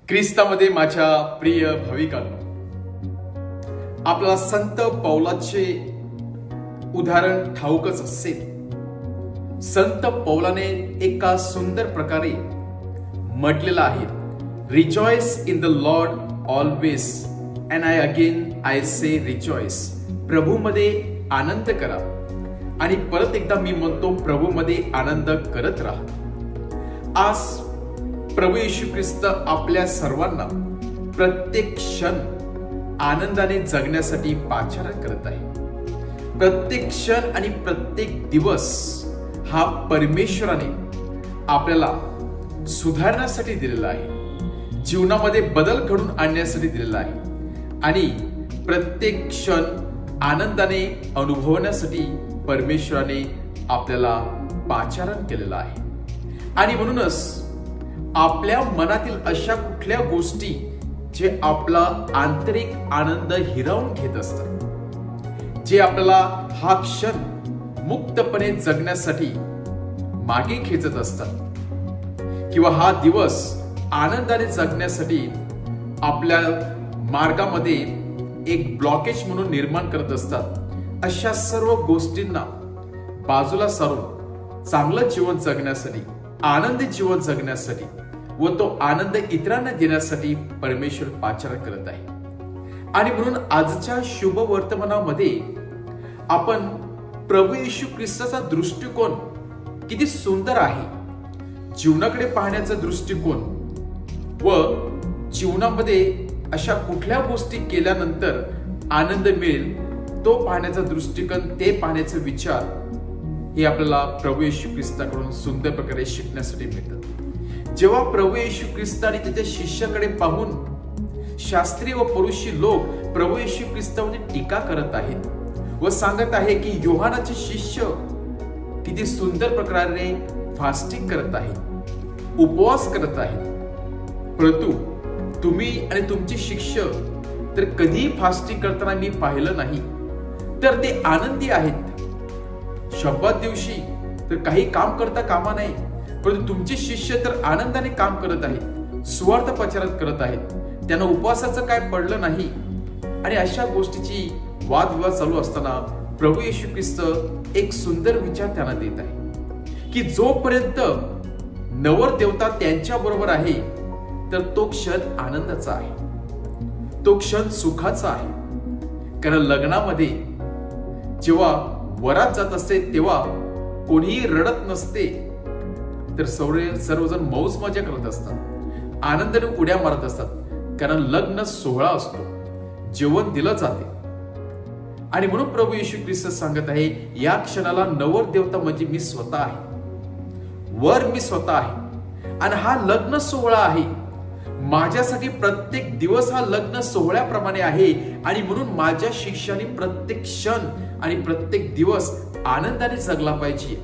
ख्रिस्तामध्ये माझ्या प्रिय भाविकांनो, आपला संत पौलाचे उदाहरण ठाऊकच असेल. संत पौलाने एका सुंदर प्रकारे म्हटलेलं आहे, rejoice in the Lord always and I say rejoice. प्रभूमध्ये आनंद करा. आणि परत एकदा मी म्हणतो, प्रभूमध्ये आनंद करत राहा. आज प्रभू येशू ख्रिस्त आपल्या सर्वांना प्रत्येक क्षण आनंदाने जगण्यासाठी पाचारण करत आहे. प्रत्येक क्षण आणि प्रत्येक दिवस हा परमेश्वराने आपल्याला सुधारण्यासाठी दिलेला आहे, जीवनामध्ये बदल घडून आणण्यासाठी दिलेला आहे आणि प्रत्येक क्षण आनंदाने अनुभवण्यासाठी परमेश्वराने आपल्याला पाचारण केलेलं आहे. आणि म्हणूनच आपल्या मनातील अशा कुठल्या गोष्टी जे आपला आंतरिक आनंद हिरावून घेत असतात, जे आपल्याला हा क्षण मुक्तपणे जगण्यासाठी मागे खेचत असतात किंवा हा दिवस आनंदाने जगण्यासाठी आपल्या मार्गामध्ये एक ब्लॉकेज म्हणून निर्माण करत असतात, अशा सर्व गोष्टींना बाजूला सारून चांगलं जीवन जगण्यासाठी, आनंदी जीवन जगण्यासाठी व तो आनंद इतरांना देण्यासाठी परमेश्वर पाचारण करत आहे. आणि म्हणून आजच्या शुभ वर्तमानामध्ये आपण प्रभू येशू ख्रिस्ताचा दृष्टिकोन किती सुंदर आहे, जीवनाकडे पाहण्याचा दृष्टिकोन व जीवनामध्ये अशा कुठल्या गोष्टी केल्यानंतर आनंद मिळेल तो पाहण्याचा दृष्टिकोन, ते पाहण्याचे विचार हे आपल्याला प्रभू येशू ख्रिस्ताकडून सुंदर प्रकारे शिकण्यासाठी मिळतात. जेव्हा प्रभू येशू ख्रिस्त आणि त्याच्या शिष्याकडे पाहून शास्त्रीय व पुरुषी लोक प्रभू येशू ख्रिस्तावर टीका करत आहेत व सांगत आहे की योहानाचे शिष्य किती सुंदर प्रकारे फास्टिंग करत आहेत, उपवास करत आहेत, परंतु तुम्ही आणि तुमचे शिष्य तर कधी फास्टिंग करताना मी पाहिलं नाही. तर ते आनंदी आहेत, शब्दात दिवशी तर काही काम करता कामा नाही, परंतु तुमचे शिष्य तर आनंदाने काम करत आहेत, सुवार्थ प्रचार करत आहेत, त्यांना उपवासाचं काय पडलं नाही. आणि अशा गोष्टीची वादविवाद चालू असताना प्रभू येशू ख्रिस्त एक सुंदर विचार त्यांना देत आहे की जोपर्यंत नवर देवता त्यांच्या बरोबर आहे तर तो क्षण आनंदाचा आहे, तो क्षण सुखाचा आहे. कारण लग्नामध्ये जेव्हा वरात जात असते तेव्हा कोणीही रडत नसते, तर सर्वजण मौज मजा करत असतात, आनंदाने उड्या मारत असतात. कारण लग्न सोहळा असतो, जेवण दिलं जाते. आणि म्हणून प्रभू येशू ख्रिस्त सांगत आहे, या क्षणाला नवर देवता म्हणजे मी स्वतः आहे, वर मी स्वतः आहे आणि हा लग्न सोहळा आहे. माझ्यासाठी प्रत्येक दिवस हा लग्न सोहळ्याप्रमाणे आहे. आणि म्हणून माझ्या शिष्याने प्रत्येक क्षण आणि प्रत्येक दिवस आनंदाने जगला पाहिजे,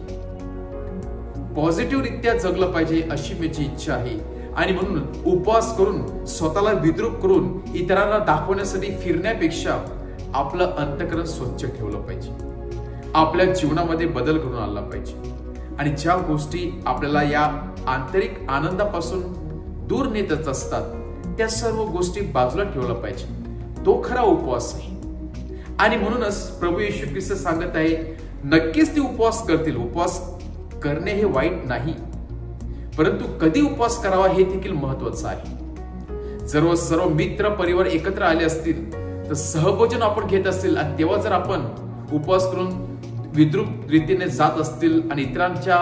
पॉझिटिव्ह रित्या जगलं पाहिजे, अशी माझी इच्छा आहे. आणि म्हणून उपवास करून, स्वतःला विद्रूप करून इतरांना दाखवण्यासाठी फिरण्यापेक्षा आपलं अंतःकरण स्वच्छ ठेवलं पाहिजे, आपल्या जीवनामध्ये बदल घडून आणला पाहिजे. आणि ज्या गोष्टी आपल्याला या आंतरिक आनंदापासून दूर नेतच असतात त्या सर्व गोष्टी बाजूला ठेवला पाहिजे. तो खरा उपवास आहे. आणि म्हणूनच प्रभू येशू ख्रिस्त सांगत आहे, नक्कीच ते उपवास करतील. उपवास करणे हे वाईट नाही, परंतु कधी उपवास करावा हे देखील महत्वाचं आहे. जर सर्व मित्र परिवार एकत्र आले असतील तर सहभोजन आपण घेत असतील आणि तेव्हा जर आपण उपवास करून विद्रूप रीतीने जात असतील आणि इतरांच्या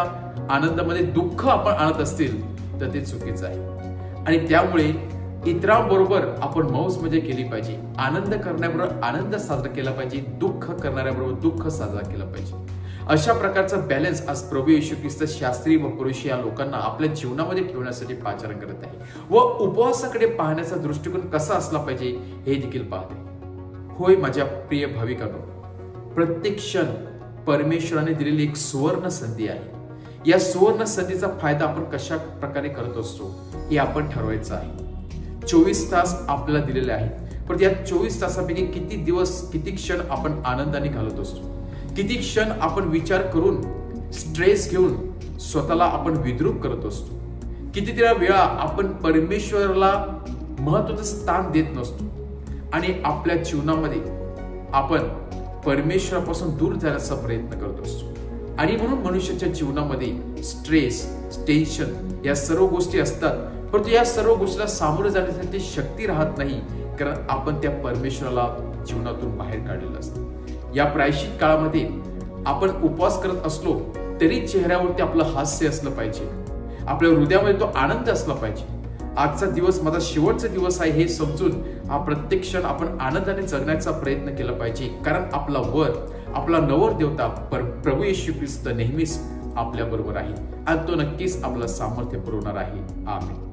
आनंदामध्ये दुःख आपण आणत असतील तर ते चुकीचं आहे. आणि त्यामुळे इतरांबरोबर आपण मौज मजा केली पाहिजे, आनंद करण्याबरोबर आनंद साजरा केला पाहिजे, दुःख करणाऱ्याबरोबर दुःख साजरा केला पाहिजे. अशा प्रकारचा बॅलन्स आज प्रभू येशू ख्रिस्त शास्त्री व पुरुषी या लोकांना आपल्या जीवनामध्ये ठेवण्यासाठी पाचारण करत आहे व उपवासाकडे पाहण्याचा दृष्टिकोन कसा असला पाहिजे हे देखील पाहते. होय माझ्या प्रिय भाविकांनो, प्रत्येक क्षण परमेश्वराने दिलेली एक सुवर्ण संधी आहे. या सुवर्ण संधीचा फायदा आपण कशा प्रकारे करत असतो हे आपण ठरवायचं आहे. 24 तास आपल्याला दिलेले आहेत, पण या 24 तासापैकी किती दिवस, किती क्षण आपण आनंदाने घालत असतो, किती क्षण आपण विचार करून स्ट्रेस घेऊन स्वतःला आपण विद्रूप करत असतो, कितीतरी वेळा आपण परमेश्वराला महत्त्वाचं स्थान देत नसतो आणि आपल्या जीवनामध्ये आपण परमेश्वरापासून दूर जाण्याचा प्रयत्न करत असतो आणि म्हणून मनुष्याच्या जीवनामध्ये स्ट्रेस, टेन्शन या सर्व गोष्टी असतात, परंतु या सर्व गोष्टीला सामोरे जाण्यासाठी शक्ती राहत नाही, कारण आपण त्या परमेश्वराला जीवनातून बाहेर काढलेलं असतं। या प्रायश्चित काळामध्ये आपण उपवास करत असलो तरी चेहऱ्यावरती आपलं हास्य असलं पाहिजे, आपल्या हृदयामध्ये तो आनंद असला पाहिजे। आजचा दिवस माझा शेवटचा दिवस आहे हे समजून हा प्रत्येक क्षण आपण आनंदाने जगण्याचा प्रयत्न केला पाहिजे, कारण आपला वर, आपला नवर देवता प्रभू येशू ख्रिस्त नेहमीच आपल्या बरोबर आहे आणि तो नक्कीच आपलं सामर्थ्य पुरवणार आहे। आमेन।